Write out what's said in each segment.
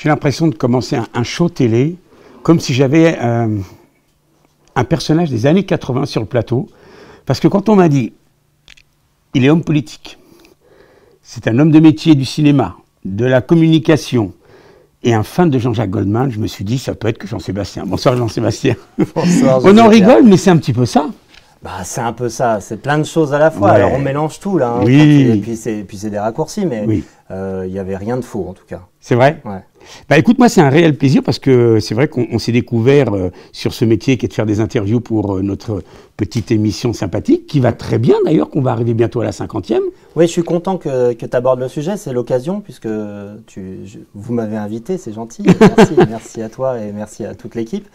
J'ai l'impression de commencer un show télé, comme si j'avais un personnage des années 80 sur le plateau. Parce que quand on m'a dit, il est homme politique, c'est un homme de métier du cinéma, de la communication, et un fan de Jean-Jacques Goldman, je me suis dit, ça peut être que Jean-Sébastien. Bonsoir Jean-Sébastien. Bonsoir, on en rigole, mais c'est un petit peu ça. Bah, c'est un peu ça, c'est plein de choses à la fois. Ouais. Alors on mélange tout là, hein, oui. Et puis c'est des raccourcis, mais oui. Il n'y avait rien de faux en tout cas. C'est vrai? Ouais. Bah écoute, moi c'est un réel plaisir parce que c'est vrai qu'on s'est découvert sur ce métier qui est de faire des interviews pour notre petite émission sympathique, qui va très bien d'ailleurs, qu'on va arriver bientôt à la 50e. Oui, je suis content que tu abordes le sujet, c'est l'occasion puisque vous m'avez invité, c'est gentil. Merci, merci à toi et merci à toute l'équipe.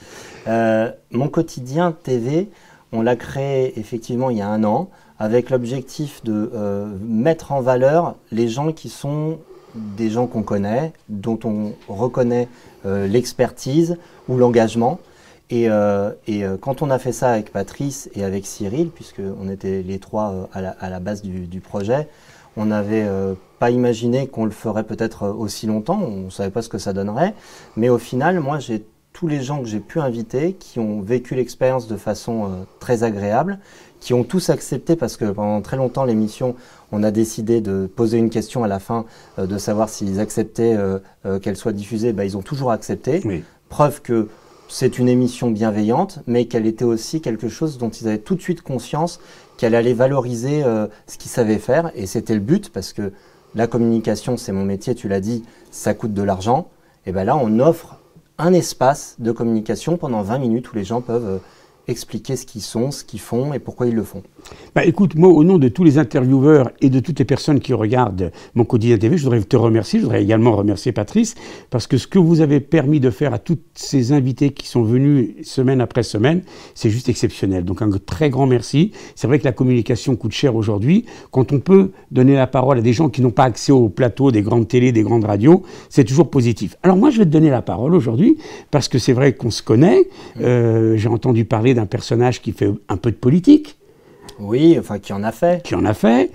Mon quotidien TV, on l'a créé effectivement il y a 1 an avec l'objectif de mettre en valeur les gens qui sont des gens qu'on connaît, dont on reconnaît l'expertise ou l'engagement. Et quand on a fait ça avec Patrice et avec Cyril, puisqu'on était les 3 à la base du projet, on n'avait pas imaginé qu'on le ferait peut-être aussi longtemps, on ne savait pas ce que ça donnerait, mais au final, moi j'ai tous les gens que j'ai pu inviter, qui ont vécu l'expérience de façon très agréable, qui ont tous accepté, parce que pendant très longtemps, l'émission, on a décidé de poser une question à la fin, de savoir s'ils acceptaient qu'elle soit diffusée. Bah, ils ont toujours accepté. Oui. Preuve que c'est une émission bienveillante, mais qu'elle était aussi quelque chose dont ils avaient tout de suite conscience qu'elle allait valoriser ce qu'ils savaient faire. Et c'était le but, parce que la communication, c'est mon métier, tu l'as dit, ça coûte de l'argent. Et bien là, on offre un espace de communication pendant 20 minutes où les gens peuvent expliquer ce qu'ils sont, ce qu'ils font et pourquoi ils le font. Bah écoute, moi, au nom de tous les intervieweurs et de toutes les personnes qui regardent mon quotidien TV, je voudrais te remercier. Je voudrais également remercier Patrice, parce que ce que vous avez permis de faire à tous ces invités qui sont venus semaine après semaine, c'est juste exceptionnel. Donc un très grand merci. C'est vrai que la communication coûte cher aujourd'hui. Quand on peut donner la parole à des gens qui n'ont pas accès au plateau des grandes télés, des grandes radios, c'est toujours positif. Alors moi, je vais te donner la parole aujourd'hui, parce que c'est vrai qu'on se connaît. J'ai entendu parler d'un personnage qui fait un peu de politique. Oui, enfin, qui en a fait. Qui en a fait,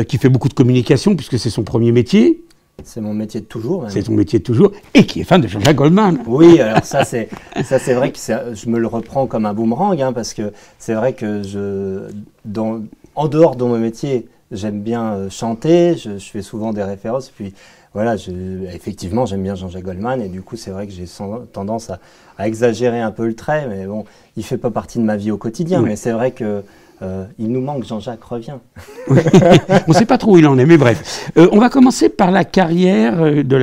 qui fait beaucoup de communication, puisque c'est son premier métier. C'est mon métier de toujours. Même. C'est ton métier de toujours, et qui est fan de Jean-Jacques Goldman. Oui, alors ça c'est vrai que je me le reprends comme un boomerang, hein, parce que c'est vrai que en dehors de mon métier, j'aime bien chanter, je fais souvent des références, puis voilà, effectivement j'aime bien Jean-Jacques Goldman, et du coup c'est vrai que j'ai tendance à exagérer un peu le trait, mais bon, il ne fait pas partie de ma vie au quotidien, oui. Mais c'est vrai que il nous manque, Jean-Jacques revient. On ne sait pas trop où il en est, mais bref. On va commencer par la carrière dans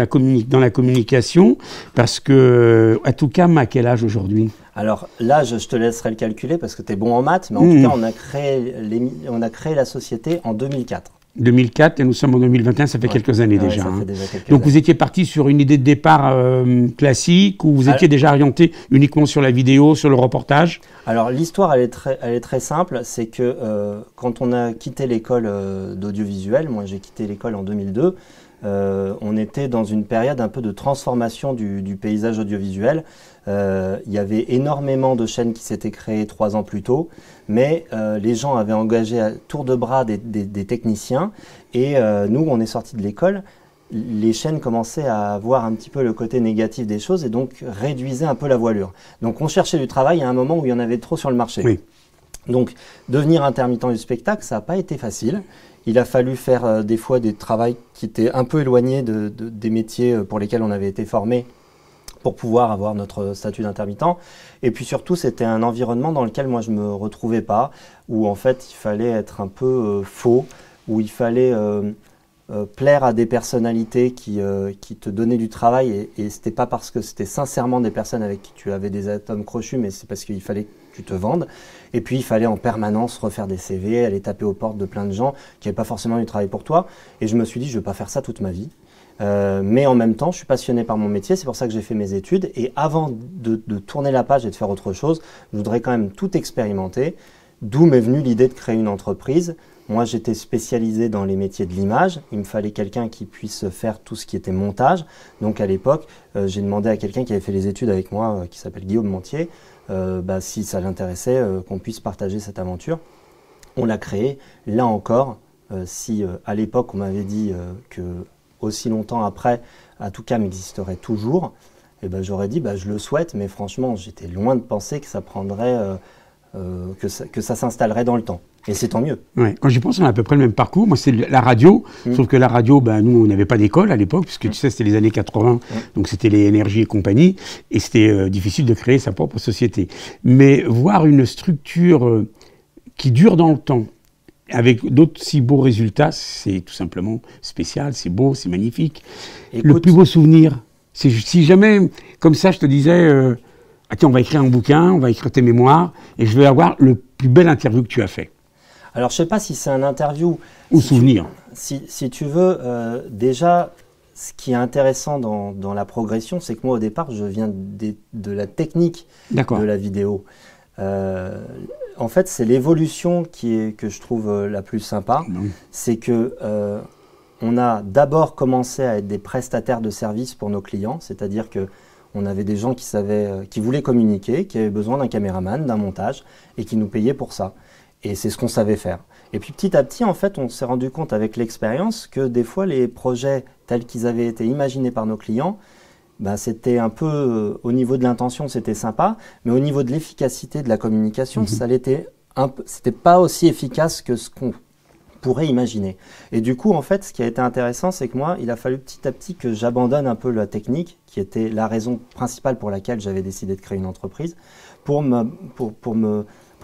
la communication, parce que, à tout cas, à quel âge aujourd'hui? Alors, l'âge, je te laisserai le calculer, parce que tu es bon en maths, mais en tout cas, on a créé la société en 2004. 2004 et nous sommes en 2021, ça fait quelques années déjà. Ça fait déjà quelques Donc années. vous étiez parti sur une idée de départ classique, ou vous étiez déjà orienté uniquement sur la vidéo, sur le reportage? Alors l'histoire elle est très simple, c'est que quand on a quitté l'école d'audiovisuel, moi j'ai quitté l'école en 2002, on était dans une période un peu de transformation du paysage audiovisuel. Il y avait énormément de chaînes qui s'étaient créées 3 ans plus tôt, mais les gens avaient engagé à tour de bras des techniciens, et nous, on est sortis de l'école, les chaînes commençaient à voir un petit peu le côté négatif des choses et donc réduisaient un peu la voilure. Donc on cherchait du travail à un moment où il y en avait trop sur le marché. Oui. Donc devenir intermittent du spectacle, ça n'a pas été facile. Il a fallu faire des fois des travails qui étaient un peu éloignés des métiers pour lesquels on avait été formés, pour pouvoir avoir notre statut d'intermittent. Et puis surtout, c'était un environnement dans lequel moi je ne me retrouvais pas, où en fait il fallait être un peu faux, où il fallait plaire à des personnalités qui te donnaient du travail, et ce n'était pas parce que c'était sincèrement des personnes avec qui tu avais des atomes crochus, mais c'est parce qu'il fallait que tu te vendes. Et puis il fallait en permanence refaire des CV, aller taper aux portes de plein de gens qui n'avaient pas forcément du travail pour toi. Et je me suis dit, je ne vais pas faire ça toute ma vie. Mais en même temps, je suis passionné par mon métier, c'est pour ça que j'ai fait mes études. Et avant de tourner la page et de faire autre chose, je voudrais quand même tout expérimenter. D'où m'est venue l'idée de créer une entreprise. Moi, j'étais spécialisé dans les métiers de l'image. Il me fallait quelqu'un qui puisse faire tout ce qui était montage. Donc à l'époque, j'ai demandé à quelqu'un qui avait fait les études avec moi, qui s'appelle Guillaume Montier, si ça l'intéressait, qu'on puisse partager cette aventure. On l'a créé. Là encore, si à l'époque on m'avait dit que aussi longtemps après, Atoucam existerait toujours, et ben, j'aurais dit je le souhaite, mais franchement, j'étais loin de penser que ça prendrait, que ça s'installerait dans le temps. Et c'est tant mieux. Ouais. Quand j'y pense, on a à peu près le même parcours. Moi, c'est la radio, sauf que la radio, nous, on n'avait pas d'école à l'époque, puisque tu sais, c'était les années 80, donc c'était les énergies et compagnie, et c'était difficile de créer sa propre société. Mais voir une structure qui dure dans le temps, avec d'autres si beaux résultats, c'est tout simplement spécial, c'est beau, c'est magnifique. Écoute, le plus beau souvenir, c'est si jamais, comme ça, je te disais, tiens, on va écrire un bouquin, on va écrire tes mémoires, et je vais avoir le plus bel interview que tu as fait. Alors, je ne sais pas si c'est un interview ou souvenir. Si tu veux, déjà, ce qui est intéressant dans la progression, c'est que moi, au départ, je viens de la technique de la vidéo. En fait, c'est l'évolution que je trouve la plus sympa. C'est que on a d'abord commencé à être des prestataires de services pour nos clients, c'est-à-dire que on avait des gens qui voulaient communiquer, qui avaient besoin d'un caméraman, d'un montage, et qui nous payaient pour ça. Et c'est ce qu'on savait faire. Et puis petit à petit, en fait, on s'est rendu compte avec l'expérience que des fois, les projets tels qu'ils avaient été imaginés par nos clients, c'était un peu, au niveau de l'intention, c'était sympa, mais au niveau de l'efficacité de la communication, c'était pas aussi efficace que ce qu'on pourrait imaginer. Et du coup, en fait, ce qui a été intéressant, c'est que moi, il a fallu petit à petit que j'abandonne un peu la technique, qui était la raison principale pour laquelle j'avais décidé de créer une entreprise, pour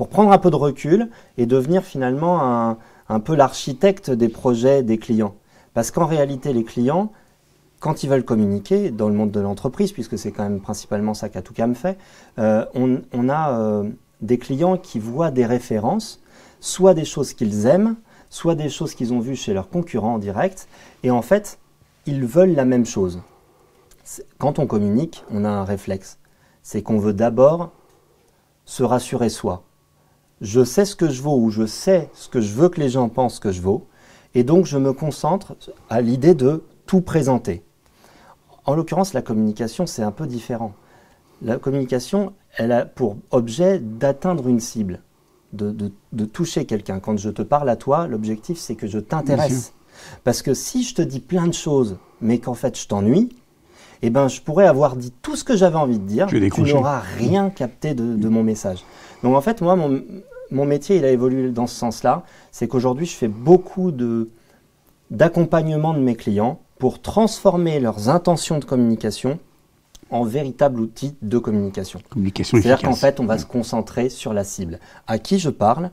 prendre un peu de recul et devenir finalement un peu l'architecte des projets des clients. Parce qu'en réalité, les clients, quand ils veulent communiquer dans le monde de l'entreprise, puisque c'est quand même principalement ça qu'Atoucam fait, on a des clients qui voient des références, soit des choses qu'ils aiment, soit des choses qu'ils ont vues chez leurs concurrents en direct, et en fait, ils veulent la même chose. Quand on communique, on a un réflexe. C'est qu'on veut d'abord se rassurer soi. Je sais ce que je vaux ou je sais ce que je veux que les gens pensent que je vaux, et donc je me concentre à l'idée de tout présenter. En l'occurrence, la communication, c'est un peu différent. La communication, elle a pour objet d'atteindre une cible, de toucher quelqu'un. Quand je te parle à toi, l'objectif, c'est que je t'intéresse. Parce que si je te dis plein de choses, mais qu'en fait je t'ennuie, je pourrais avoir dit tout ce que j'avais envie de dire, tu n'auras rien capté de mon message. Donc en fait, moi, mon métier, il a évolué dans ce sens-là. C'est qu'aujourd'hui, je fais beaucoup d'accompagnement de mes clients pour transformer leurs intentions de communication en véritable outil de communication. C'est-à-dire qu'en fait, on va se concentrer sur la cible. À qui je parle,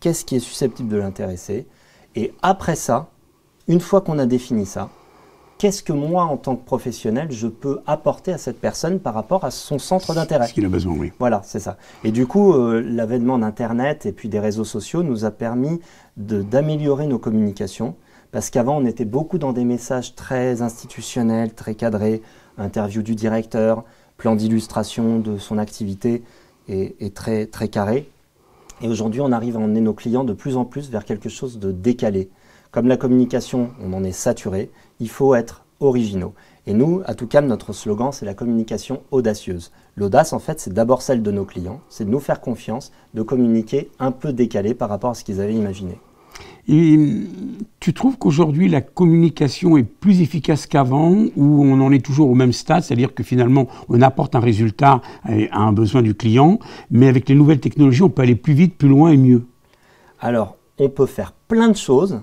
qu'est-ce qui est susceptible de l'intéresser, et après ça, une fois qu'on a défini ça, qu'est-ce que moi, en tant que professionnel, je peux apporter à cette personne par rapport à son centre d'intérêt. Ce qu'il a besoin, oui. Voilà, c'est ça. Et du coup, l'avènement d'Internet et puis des réseaux sociaux nous a permis d'améliorer nos communications, parce qu'avant, on était beaucoup dans des messages très institutionnels, très cadrés, interview du directeur, plan d'illustration de son activité et très, très carré. Et aujourd'hui, on arrive à emmener nos clients de plus en plus vers quelque chose de décalé. Comme la communication, on en est saturé, il faut être originaux. Et nous, à Atoucam, notre slogan, c'est la communication audacieuse. L'audace, en fait, c'est d'abord celle de nos clients, c'est de nous faire confiance, de communiquer un peu décalé par rapport à ce qu'ils avaient imaginé. Et tu trouves qu'aujourd'hui, la communication est plus efficace qu'avant, ou on en est toujours au même stade, c'est-à-dire que finalement, on apporte un résultat à un besoin du client, mais avec les nouvelles technologies, on peut aller plus vite, plus loin et mieux? Alors, on peut faire plein de choses,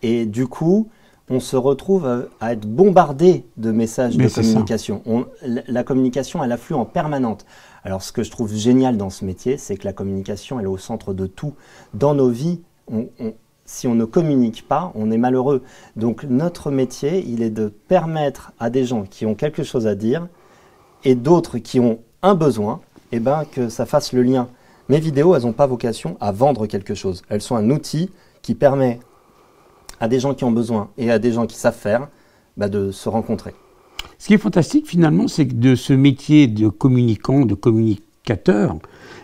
et du coup, on se retrouve à être bombardé de messages de communication. La communication, elle afflue en permanente. Alors, ce que je trouve génial dans ce métier, c'est que la communication, elle est au centre de tout. Dans nos vies, si on ne communique pas, on est malheureux. Donc, notre métier, il est de permettre à des gens qui ont quelque chose à dire et d'autres qui ont un besoin, que ça fasse le lien. Mes vidéos, elles n'ont pas vocation à vendre quelque chose. Elles sont un outil qui permet à des gens qui ont besoin et à des gens qui savent faire, de se rencontrer. Ce qui est fantastique finalement, c'est que de ce métier de communicant, de communicateur...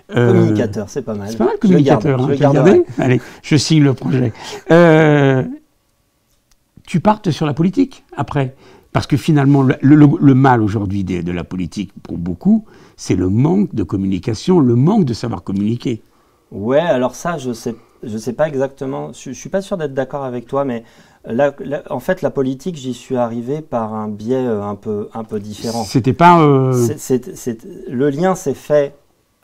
communicateur, c'est pas mal. C'est pas mal, communicateur. Je le garderai. Allez, je signe le projet. Tu partes sur la politique après. Parce que finalement, le mal aujourd'hui de la politique, pour beaucoup, c'est le manque de communication, le manque de savoir communiquer. Ouais, alors ça, je sais je sais pas exactement, je suis pas sûr d'être d'accord avec toi, mais en fait, la politique, j'y suis arrivé par un biais un peu différent. C'était pas... Le lien s'est fait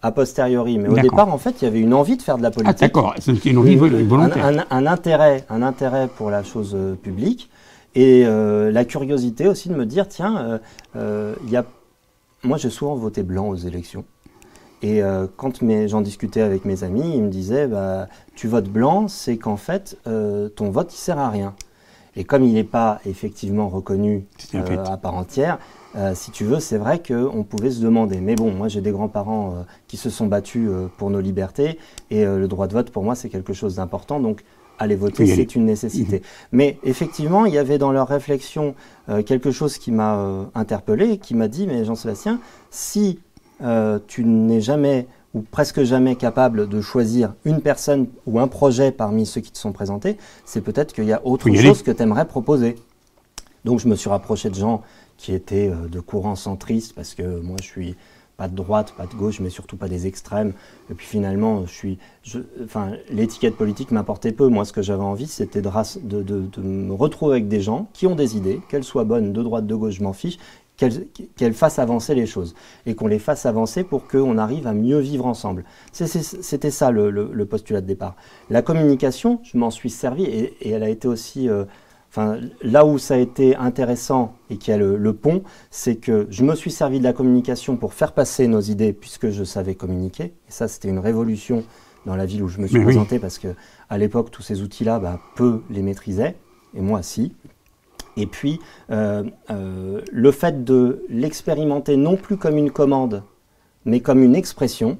a posteriori, mais au départ, en fait, il y avait une envie de faire de la politique. Ah d'accord, c'était une envie volontaire. Un intérêt pour la chose publique, et la curiosité aussi de me dire, tiens, moi j'ai souvent voté blanc aux élections. Et quand j'en discutais avec mes amis, ils me disaient, tu votes blanc, c'est qu'en fait, ton vote, il sert à rien. Et comme il n'est pas effectivement reconnu à part entière, si tu veux, c'est vrai qu'on pouvait se demander. Mais bon, moi j'ai des grands-parents qui se sont battus pour nos libertés, et le droit de vote, pour moi, c'est quelque chose d'important. Donc, aller voter, c'est une nécessité. Mais effectivement, il y avait dans leur réflexion quelque chose qui m'a interpellé, qui m'a dit, mais Jean-Sébastien, si tu n'es jamais ou presque jamais capable de choisir une personne ou un projet parmi ceux qui te sont présentés, c'est peut-être qu'il y a autre chose que tu aimerais proposer. Donc je me suis rapproché de gens qui étaient de courant centriste, parce que moi je suis pas de droite, pas de gauche, mais surtout pas des extrêmes. Et puis finalement, l'étiquette politique m'importait peu. Moi, ce que j'avais envie, c'était de me retrouver avec des gens qui ont des idées, qu'elles soient bonnes, de droite, de gauche, je m'en fiche, qu'elles fassent avancer les choses, et qu'on les fasse avancer pour qu'on arrive à mieux vivre ensemble. C'était ça le postulat de départ. La communication, je m'en suis servi, et elle a été aussi... là où ça a été intéressant et qu'il y a le pont, c'est que je me suis servi de la communication pour faire passer nos idées, puisque je savais communiquer. Et ça, c'était une révolution dans la ville où je me suis présenté, parce qu'à l'époque, tous ces outils-là, peu les maîtrisaient, et moi, si. Et puis, le fait de l'expérimenter non plus comme une commande, mais comme une expression,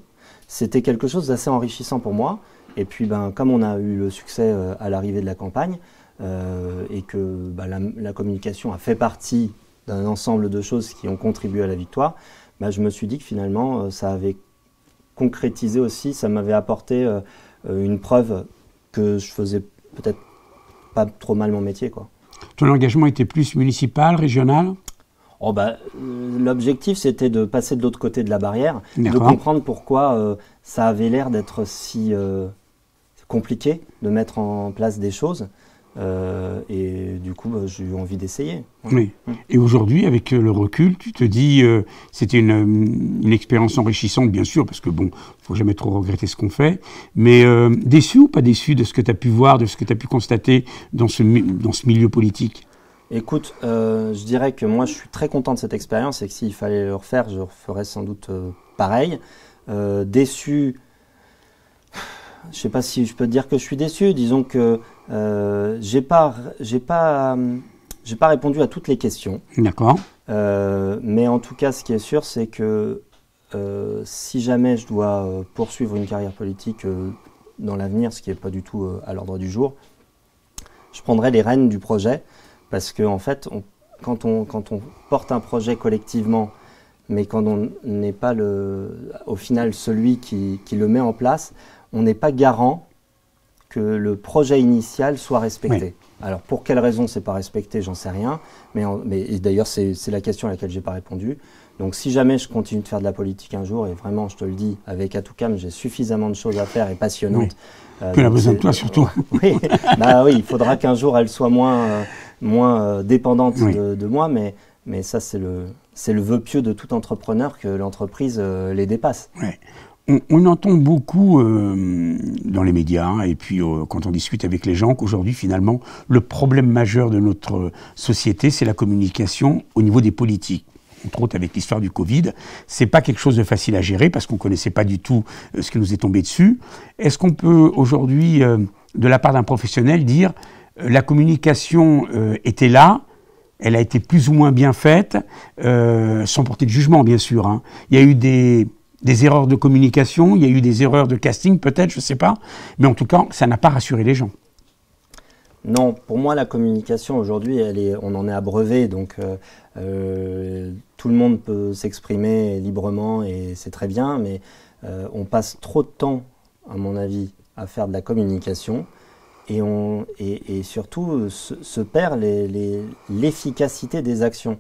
c'était quelque chose d'assez enrichissant pour moi. Et puis, comme on a eu le succès à l'arrivée de la campagne, et que la communication a fait partie d'un ensemble de choses qui ont contribué à la victoire, je me suis dit que finalement, ça avait concrétisé aussi, ça m'avait apporté une preuve que je faisais peut-être pas trop mal mon métier, quoi. Ton engagement était plus municipal, régional ? L'objectif, c'était de passer de l'autre côté de la barrière, de comprendre pourquoi ça avait l'air d'être si compliqué de mettre en place des choses. Et du coup, j'ai eu envie d'essayer. Oui. Et aujourd'hui, avec le recul, tu te dis, c'était une expérience enrichissante, bien sûr, parce que bon, faut jamais trop regretter ce qu'on fait, mais déçu ou pas déçu de ce que tu as pu voir, de ce que tu as pu constater dans ce milieu politique ? Écoute, je dirais que moi, je suis très content de cette expérience, et que s'il fallait le refaire, je referais sans doute pareil. Déçu... Je ne sais pas si je peux te dire que je suis déçu. Disons que j'ai pas répondu à toutes les questions. D'accord. Mais en tout cas, ce qui est sûr, c'est que si jamais je dois poursuivre une carrière politique dans l'avenir, ce qui n'est pas du tout à l'ordre du jour, je prendrai les rênes du projet, parce que en fait, quand on porte un projet collectivement, mais quand on n'est pas au final celui qui le met en place, on n'est pas garant que le projet initial soit respecté. Oui. Alors, pour quelle raison c'est pas respecté, j'en sais rien. Mais d'ailleurs, c'est la question à laquelle j'ai pas répondu. Donc, si jamais je continue de faire de la politique un jour, et vraiment, je te le dis, avec Atoucam, j'ai suffisamment de choses à faire et passionnantes. Oui. Que la besoin de toi, surtout. Oui, il faudra qu'un jour, elle soit moins dépendante de moi, mais ça, c'est le vœu pieux de tout entrepreneur, que l'entreprise les dépasse. Oui. On entend beaucoup dans les médias, et puis quand on discute avec les gens, qu'aujourd'hui, finalement, le problème majeur de notre société, c'est la communication au niveau des politiques. Entre autres, avec l'histoire du Covid, c'est pas quelque chose de facile à gérer, parce qu'on connaissait pas du tout ce qui nous est tombé dessus. Est-ce qu'on peut aujourd'hui, de la part d'un professionnel, dire la communication était là, elle a été plus ou moins bien faite, sans porter de jugement, bien sûr, hein. Il y a eu des erreurs de communication, il y a eu des erreurs de casting peut-être, je ne sais pas, mais en tout cas, ça n'a pas rassuré les gens. Non, pour moi, la communication aujourd'hui, on en est abreuvé, donc tout le monde peut s'exprimer librement, et c'est très bien, mais on passe trop de temps, à mon avis, à faire de la communication, et surtout se perd l'efficacité des actions.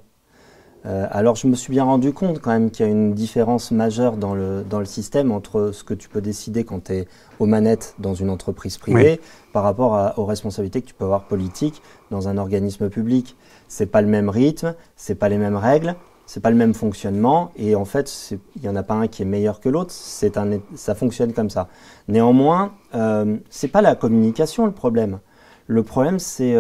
Alors je me suis bien rendu compte quand même qu'il y a une différence majeure dans le système entre ce que tu peux décider quand tu es aux manettes dans une entreprise privée par rapport aux responsabilités que tu peux avoir politiques dans un organisme public. C'est pas le même rythme, c'est pas les mêmes règles, c'est pas le même fonctionnement et en fait il n'y en a pas un qui est meilleur que l'autre, ça fonctionne comme ça. Néanmoins, c'est pas la communication le problème. Le problème c'est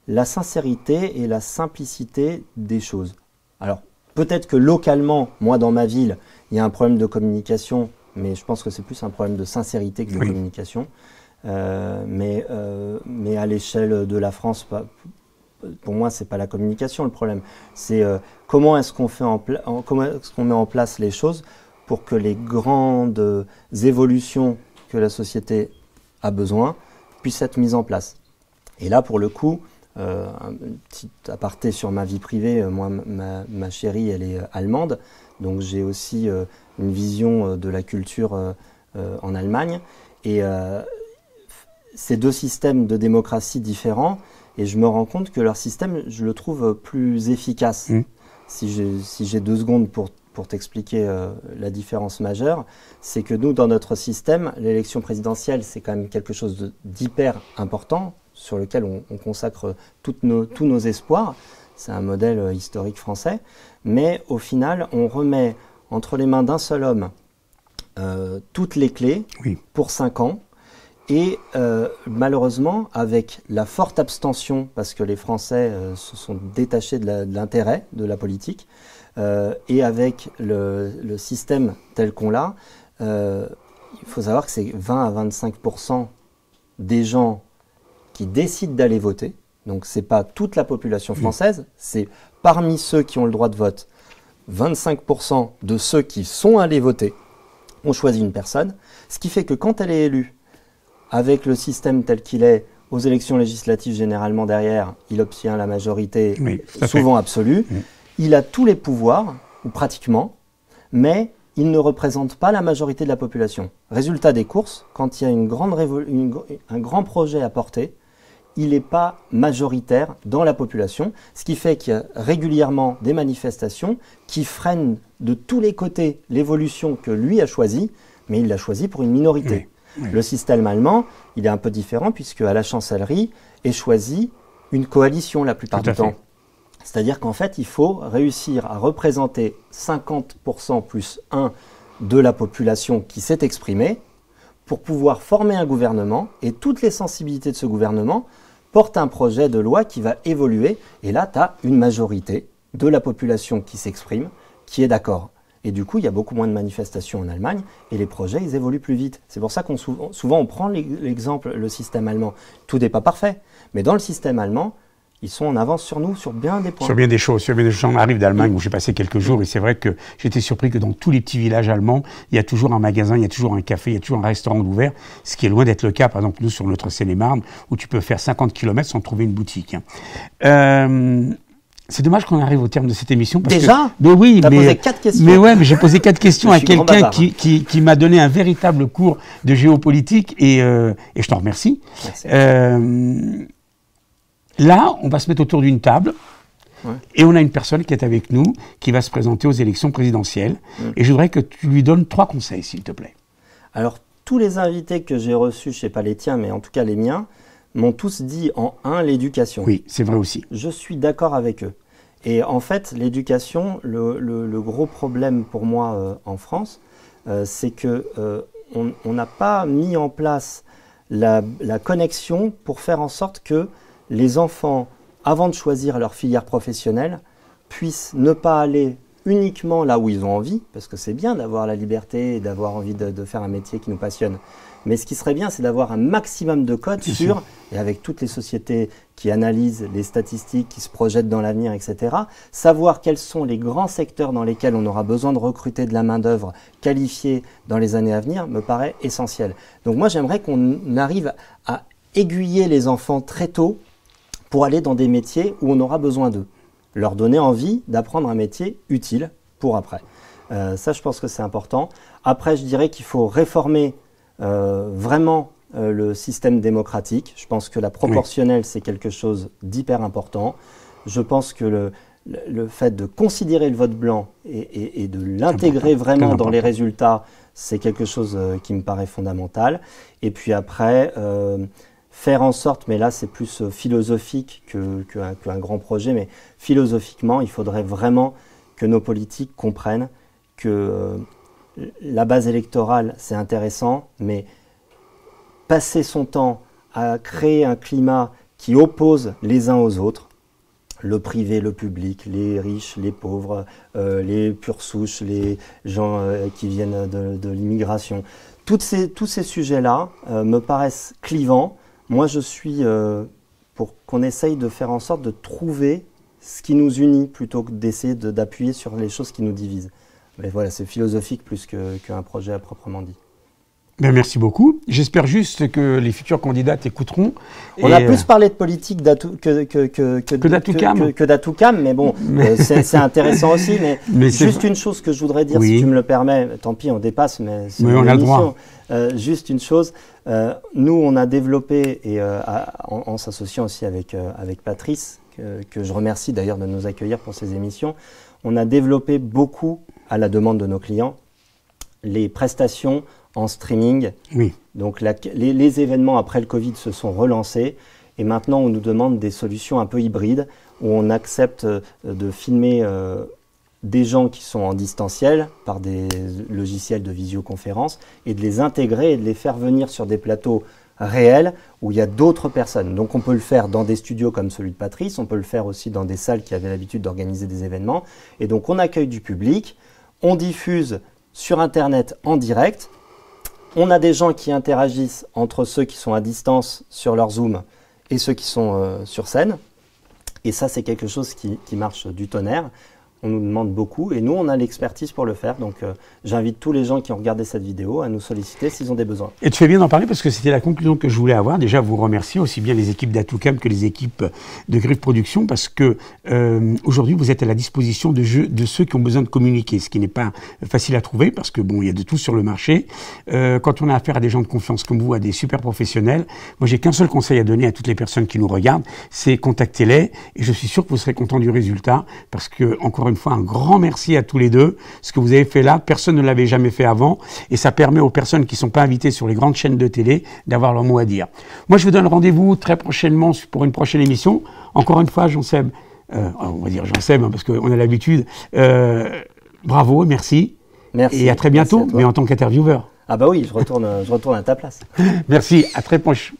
la sincérité et la simplicité des choses. Alors, peut-être que localement, moi dans ma ville, il y a un problème de communication, mais je pense que c'est plus un problème de sincérité que de communication. Mais à l'échelle de la France, pour moi, c'est pas la communication le problème. C'est comment est-ce qu'on met en place les choses pour que les grandes évolutions que la société a besoin puissent être mises en place. Et là, pour le coup, un petit aparté sur ma vie privée, moi ma chérie elle est allemande, donc j'ai aussi une vision de la culture en Allemagne et c'est deux systèmes de démocratie différents et je me rends compte que leur système je le trouve plus efficace. Si j'ai 2 secondes pour t'expliquer la différence majeure, c'est que nous dans notre système, l'élection présidentielle c'est quand même quelque chose d'hyper important sur lequel on consacre tous nos espoirs. C'est un modèle historique français. Mais au final, on remet entre les mains d'un seul homme toutes les clés pour 5 ans. Et malheureusement, avec la forte abstention, parce que les Français se sont détachés de l'intérêt de la politique, et avec le système tel qu'on l'a, il faut savoir que c'est 20 à 25% des gens qui décident d'aller voter, donc ce n'est pas toute la population française, c'est parmi ceux qui ont le droit de vote, 25% de ceux qui sont allés voter ont choisi une personne, ce qui fait que quand elle est élue, avec le système tel qu'il est, aux élections législatives généralement derrière, il obtient la majorité souvent absolue, il a tous les pouvoirs, ou pratiquement, mais il ne représente pas la majorité de la population. Résultat des courses, quand il y a un grand projet à porter, il n'est pas majoritaire dans la population, ce qui fait qu'il y a régulièrement des manifestations qui freinent de tous les côtés l'évolution que lui a choisie, mais il l'a choisie pour une minorité. Le système allemand, il est un peu différent puisque à la chancellerie est choisie une coalition la plupart du temps. C'est-à-dire qu'en fait, il faut réussir à représenter 50% plus 1 de la population qui s'est exprimée pour pouvoir former un gouvernement et toutes les sensibilités de ce gouvernement portent un projet de loi qui va évoluer et là, tu as une majorité de la population qui s'exprime, qui est d'accord. Et du coup, il y a beaucoup moins de manifestations en Allemagne et les projets, ils évoluent plus vite. C'est pour ça qu'on souvent on prend l'exemple, le système allemand. Tout n'est pas parfait, mais dans le système allemand, ils sont en avance sur nous sur bien des points. Sur bien des choses. J'en arrive d'Allemagne où j'ai passé quelques jours et c'est vrai que j'étais surpris que dans tous les petits villages allemands, il y a toujours un magasin, il y a toujours un café, il y a toujours un restaurant ouvert, ce qui est loin d'être le cas, par exemple, nous, sur notre Seine-et-Marne, où tu peux faire 50 km sans trouver une boutique. C'est dommage qu'on arrive au terme de cette émission. Parce déjà mais oui, T'as posé 4 questions. Mais ouais, mais j'ai posé 4 questions à quelqu'un qui m'a donné un véritable cours de géopolitique et je t'en remercie. Merci. Là, on va se mettre autour d'une table et on a une personne qui est avec nous, qui va se présenter aux élections présidentielles. Et je voudrais que tu lui donnes 3 conseils, s'il te plaît. Alors, tous les invités que j'ai reçus, je ne sais pas les tiens, mais en tout cas les miens, m'ont tous dit en un l'éducation. Oui, c'est vrai aussi. Je suis d'accord avec eux. Et en fait, l'éducation, le gros problème pour moi en France, c'est qu'on n'a pas mis en place la connexion pour faire en sorte que les enfants, avant de choisir leur filière professionnelle, puissent ne pas aller uniquement là où ils ont envie, parce que c'est bien d'avoir la liberté et d'avoir envie de faire un métier qui nous passionne. Mais ce qui serait bien, c'est d'avoir un maximum de codes sur, et avec toutes les sociétés qui analysent les statistiques, qui se projettent dans l'avenir, etc., savoir quels sont les grands secteurs dans lesquels on aura besoin de recruter de la main-d'œuvre qualifiée dans les années à venir, me paraît essentiel. Donc moi, j'aimerais qu'on arrive à aiguiller les enfants très tôt pour aller dans des métiers où on aura besoin d'eux. Leur donner envie d'apprendre un métier utile pour après. Ça, je pense que c'est important. Après, je dirais qu'il faut réformer vraiment le système démocratique. Je pense que la proportionnelle, c'est quelque chose d'hyper important. Je pense que le fait de considérer le vote blanc et de l'intégrer vraiment dans les résultats, c'est quelque chose qui me paraît fondamental. Et puis après, faire en sorte, mais là c'est plus philosophique qu'un grand projet, mais philosophiquement, il faudrait vraiment que nos politiques comprennent que la base électorale, c'est intéressant, mais passer son temps à créer un climat qui oppose les uns aux autres, le privé, le public, les riches, les pauvres, les pures souches, les gens qui viennent de l'immigration. Tous ces sujets-là me paraissent clivants. Moi, je suis pour qu'on essaye de faire en sorte de trouver ce qui nous unit plutôt que d'essayer d'appuyer sur les choses qui nous divisent. Mais voilà, c'est philosophique plus qu'un projet à proprement dit. Ben, merci beaucoup. J'espère juste que les futurs candidats t'écouteront. On a plus parlé de politique que d'Atoucam, mais bon, c'est intéressant aussi. Mais juste une chose que je voudrais dire, si tu me le permets, tant pis, on dépasse, mais on a le droit. Juste une chose, nous on a développé, et en s'associant aussi avec Patrice, que je remercie d'ailleurs de nous accueillir pour ces émissions, on a développé beaucoup, à la demande de nos clients, les prestations en streaming. Oui. Donc les événements après le Covid se sont relancés et maintenant on nous demande des solutions un peu hybrides où on accepte de filmer des gens qui sont en distanciel par des logiciels de visioconférence et de les intégrer et de les faire venir sur des plateaux réels où il y a d'autres personnes. Donc on peut le faire dans des studios comme celui de Patrice, on peut le faire aussi dans des salles qui avaient l'habitude d'organiser des événements. Et donc on accueille du public, on diffuse sur Internet en direct. On a des gens qui interagissent entre ceux qui sont à distance sur leur Zoom et ceux qui sont sur scène. Et ça, c'est quelque chose qui marche du tonnerre. On nous demande beaucoup et nous, on a l'expertise pour le faire. Donc, j'invite tous les gens qui ont regardé cette vidéo à nous solliciter s'ils ont des besoins. Et tu fais bien d'en parler parce que c'était la conclusion que je voulais avoir. Déjà, vous remercier aussi bien les équipes d'Atoucam que les équipes de Griffe Production parce que aujourd'hui, vous êtes à la disposition de ceux qui ont besoin de communiquer, ce qui n'est pas facile à trouver parce que bon, il y a de tout sur le marché. Quand on a affaire à des gens de confiance comme vous, à des super professionnels, moi, j'ai qu'un seul conseil à donner à toutes les personnes qui nous regardent, c'est contactez-les et je suis sûr que vous serez content du résultat parce que, encore une fois, un grand merci à tous les deux. Ce que vous avez fait là, personne ne l'avait jamais fait avant et ça permet aux personnes qui ne sont pas invitées sur les grandes chaînes de télé d'avoir leur mot à dire. Moi, je vous donne rendez-vous très prochainement pour une prochaine émission. Encore une fois, Jean-Seb, on va dire Jean-Seb hein, parce qu'on a l'habitude. Bravo, merci. Merci. Et à très bientôt, mais en tant qu'intervieweur. Ah bah oui, je retourne à ta place. Merci, à très proche.